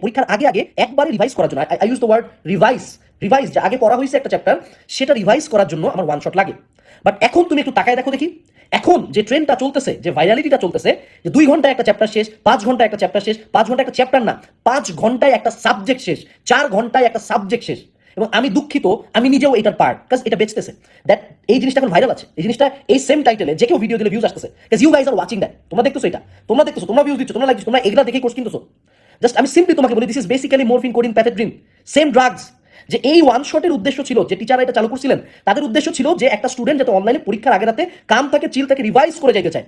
পরীক্ষার আগে আগে একবারে রিভাইজ করার জন্য, I use the word revise যে আগে পড়া হয়েছে একটা চ্যাপ্টার, সেটা রিভাইজ করার জন্য আমার ওয়ান শট লাগে। বাট এখন তুমি একটু তাকায় দেখো দেখি, এখন যে ট্রেন্ডটা চলতেছে, যে ভাইরালিটিটা চলতেছে, যে 2 ঘন্টায় একটা চ্যাপ্টার শেষ, 5 ঘন্টায় একটা চ্যাপ্টার শেষ, 5 ঘন্টায় একটা চ্যাপ্টার না, 5 ঘন্টায় একটা সাবজেক্ট শেষ, 4 ঘন্টায় একটা সাবজেক্ট শেষ। এবং আমি দুঃখিত, আমি নিজেও এটার পার্ট, কাজ এটা বেচতেছে দ্যাট এই জিনিসটা এখন ভাইরাল আছে, এই জিনিসটা এই সেম টাইটেলে যে কেউ ভিডিও দিলে ভিউজ আসতেছে, cause you guys are watching that, তোমরা দেখতেছো এটা, তোমরা দেখতেছো, তোমরা ভিউজ দিচ্ছ, তোমরা লাইক দিচ্ছ, তোমরা এগুলা দেখে কোর্স কিনতেছো। জাস্ট আমি সিম্পলি তোমাকে বলি, this is basically morphine, codeine, pethidine, same drugs. যে এই ওয়ান শটের উদ্দেশ্য ছিল, যে টিচাররা এটা চালু করছিলেন তাদের উদ্দেশ্য ছিল যে একটা স্টুডেন্ট যাতে অনলাইনে পরীক্ষার আগে রাতে কাম থাকে, চিল থাকে, রিভাইজ করে যাইতে চায়।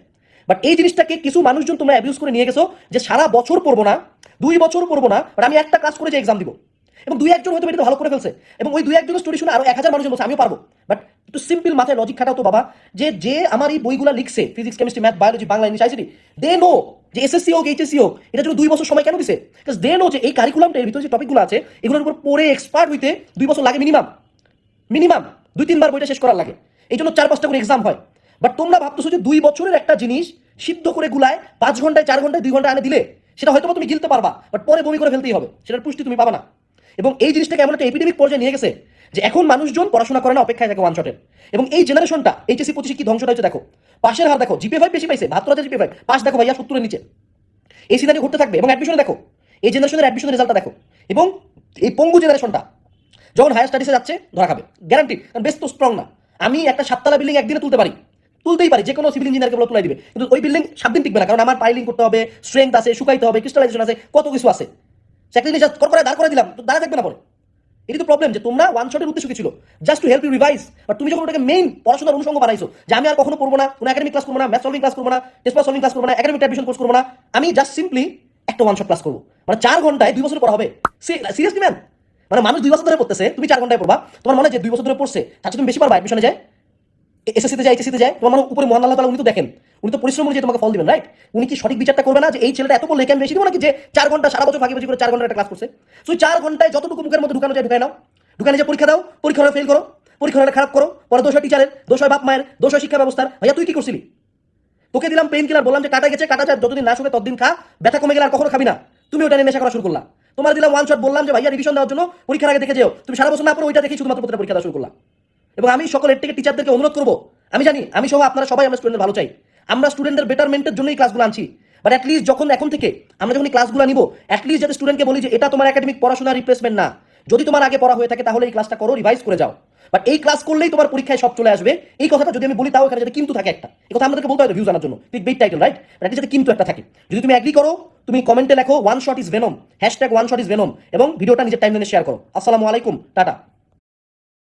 বাট এই জিনিসটাকে কিছু মানুষজন তোমরা অ্যাবিউজ করে নিয়ে গেছো, যে সারা বছর পড়বো না, 2 বছর পড়বো না, বাট আমি একটা ক্লাস করে যে এক্সাম দিব। এবং 2-1 জন হয়তো এটা ভালো করে ফেলছে, এবং ওই 2-1 জনের স্টোরি শুনে আরো 1000 মানুষজন বলছে আমিও পারবো। বাট একটু সিম্পল মাথায় লজিক খাটাও তো বাবা, যে আমার এই বইগুলো লিখছে, physics, chemistry, math, biology, Bangla, English, ICT, they know যে এসএসসি হোক, এইচএসসি হোক, এটার জন্য 2 বছর সময় কেন দিছে? বিকজ দে নো যে এই কারিকুলামটা, এর ভিতরে যে টপিকগুলো আছে, এগুলোর উপর পড়ে এক্সপার্ট হইতে 2 বছর লাগে মিনিমাম, মিনিমাম 2-3 বার বইটা শেষ করার লাগে, এই জন্য 4-5টা করে এক্সাম হয়। বাট তোমরা ভাবতেছো যে 2 বছরের একটা জিনিস সিদ্ধ করে গুলায় 5 ঘন্টায়, 4 ঘন্টায়, 2 ঘন্টায় আনে দিলে সেটা হয়তো তুমি গিলতে পারবা, বাট পরে বমি করে ফেলতেই হবে, সেটার পুষ্টি তুমি পাবা না। এবং এই জিনিসটাকে এমন একটা এপিডেমিক পর্যায়ে নিয়ে গেছে যে এখন মানুষজন পড়াশোনা করে না, অপেক্ষায় থাকে ওয়ান শটের। এবং এই জেনারেশনটা এইচএসসি 25 কি ধ্বংসটা হচ্ছে দেখো, পাশের হার দেখো, জিপে 5 বেশি পাইছে, 72,000 জিপে 5, পাস দেখো ভাইয়া 70-এর নিচে, এই সিনারি ঘুরতে থাকবে। এবং অ্যাডমিশনে দেখো, এই জেনারেশনের অ্যাডমিশনের রেজাল্টটা দেখো, এবং এই পঙ্গু জেনারেশনটা যখন হায়ার স্টাডিসে যাচ্ছে ধরা খাবে গ্যারান্টি, কারণ বেশ তো স্ট্রং না। আমি একটা 7 তলা বিল্ডিং একদিনে তুলতে পারি, তুলতেই পারি, যে কোনো সিভিল ইঞ্জিনিয়ারকে বলে তুলে দিবে, কিন্তু ওই বিল্ডিং 7 দিন টিকবে না, কারণ আমার পাইলিং করতে হবে, স্ট্রেংথ আছে, শুকাইতে হবে, ক্রিস্টালাইজেশন আছে, কত কিছু আছে। একটা জিনিস করে দাঁড় করে দিলাম, তো দাঁড়া থাকবে না পরে। এটি তো প্রবলেম, যে তোমরা ওয়ান শটের উদ্দেশ্য কি ছিল? Just to help you revise. But তুমি যখন ওটাকে মেইন পড়াশোনার অনুষঙ্গ বানাইছো, যে আমি আর কখনো পড়বো না, কোনো একাডেমিক ক্লাস করবো না, ম্যাথ সলভিং ক্লাস করবো না, টেস্ট পেপার সলভিং ক্লাস করবো না, একাডেমিক অ্যাডমিশন কোর্স করবো না, আমি জাস্ট সিম্পলি একটা ওয়ান শট ক্লাস করবো, মানে 4 ঘন্টায় 2 বছর পড়া হবে। সিরিয়াসলি ম্যান, মানে মানুষ 2 বছর ধরে পড়তেছে, তুমি 4 ঘন্টায় পড়বা, তোমার মনে হয় যে 2 বছর ধরে পড়ছে তার চেয়ে তুমি বেশি পারবা অ্যাডমিশনে যায়, এসএসসিতে যায়, এইচএসসিতে যায়, তোমার মানে উপরে মহান আল্লাহ তাআলা উনি তো দেখেন, উনি তো পরিশ্রম অনুযায়ী তোমাকে ফল দিবেন, রাইট? উনি কি সঠিক বিচারটা করবে না যে এই ছেলেটা এত পড়লে কেন বেশি দিব নাকি, যে 4 ঘন্টা সারা বছর ফাঁকি করে 4 ঘন্টা একটা ক্লাস করছে? সো 4 ঘন্টায় যতটুকু মুখের মধ্যে ঢুকানো যায় ঢুকাই নাও, ঢুকানো যায় পরীক্ষা দাও, পরীক্ষা হলে ফেল করো, পরীক্ষা হলে খারাপ করো, পরে দোষ হয় টিচারের, দোষ হয় বাপ মায়ের, দোষ হয় শিক্ষা ব্যবস্থার। ভাইয়া তুই কি করছিলি? তোকে দিলাম পেইন কিলার, বললাম যে কাটা গেছে, কাটা যায়, যতদিন না শুনে ততদিন খা, ব্যথা কমে গেলে আর কখনো খাবি না, তুমি ওটা নিয়ে নেশা করা শুরু করলা। তোমার দিলাম ওয়ান শট, বললাম যে ভাইয়া রিভিশন দেওয়ার জন্য পরীক্ষার আগে দেখে যেও, তুমি সারা বছর না পড়ো, ওইটা দেখে শুধুমাত্র প্রতিটা পরীক্ষা দেওয়া শুরু করলা। এবং আমি সকলের থেকে টিচারদেরকে অনুরোধ করবো, আমি জানি আমি সহ আপনারা সবাই আমরা স্টুডেন্টের ভালো চাই, আমরা স্টুডেন্টদের বেটারমেন্টের জন্যই ক্লাসগুলো আনছি। বাট অ্যাটলিস্ট যখন এখন থেকে আমরা যখন ক্লাসগুলো নিব, অ্যাটলিস্ট যাতে স্টুডেন্টকে বলি যে এটা তোমার একাডেমিক পড়াশোনার রিপ্লেসমেন্ট না, যদি তোমার আগে পড়া হয়ে থাকে তাহলে এই ক্লাসটা করো, রিভাইজ করে যাও। বাট এই ক্লাস করলেই তোমার পরীক্ষায় সব চলে আসবে, এই কথাটা যদি আমি বলি, তাও এখানে যাতে কিন্তু থাকে একটা, এই কথা আমাদেরকে বলতে হয় ভিউজ আনার জন্য, click bait title, right? But যাতে কিন্তু একটা থাকে। যদি তুমি এগ্রি করো, তুমি কমেন্টে লেখো one shot is venom, #1 shot is venom, এবং ভিডিওটা নিজের টাইমলাইনে শেয়ার করো। আসসালামু আলাইকুম, টাটা।